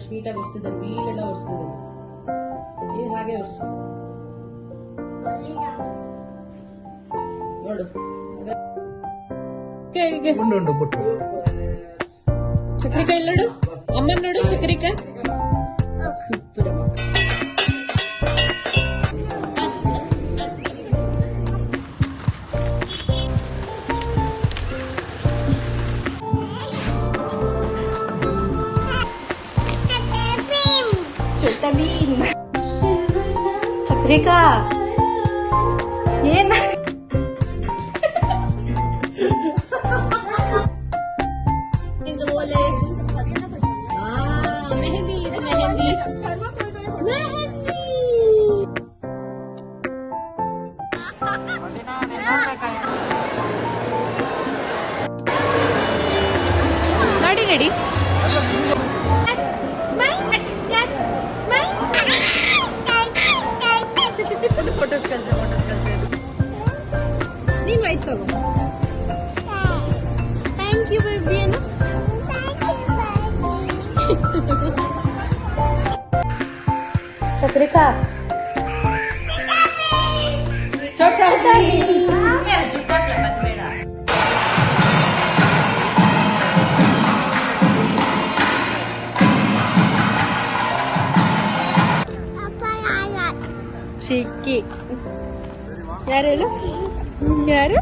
ನೀಟಾಗಿ ಒರೆಸ್ತಿದ್ದೆ, ವೀಲೆಲ್ಲ ಒರೆಸ್ತಿದ್ದೆ. ಹಾಗೆ ಒರೆಸು ನೋಡು. ಚಕ್ರಿಕಾಯಿ ನೋಡು, ಅಮ್ಮನ್ ನೋಡು, ಚಕ್ರಿಕಾಯಿ ಸೂಪರ್ ಅಮ್ಮ. छोटा भीम चक्रिका ಏನ ಇದು ಓಲೆ ಮೆಹಂದಿ, ಇದು ಮೆಹಂದಿ ಮೆಹಂದಿ. ನಡಿ ನಡಿ ಫೋಟೋಸ್ ಕಳ್ಸ ನೀನ್ ವೈಟ್ ತಗೋ. ಥ್ಯಾಂಕ್ ಯು ಬೇಬಿ ಅನ್ನು. चक्रिका छोटा ಚಿಕ್ಕಿ ಯಾರು ಹೇಳು, ಯಾರು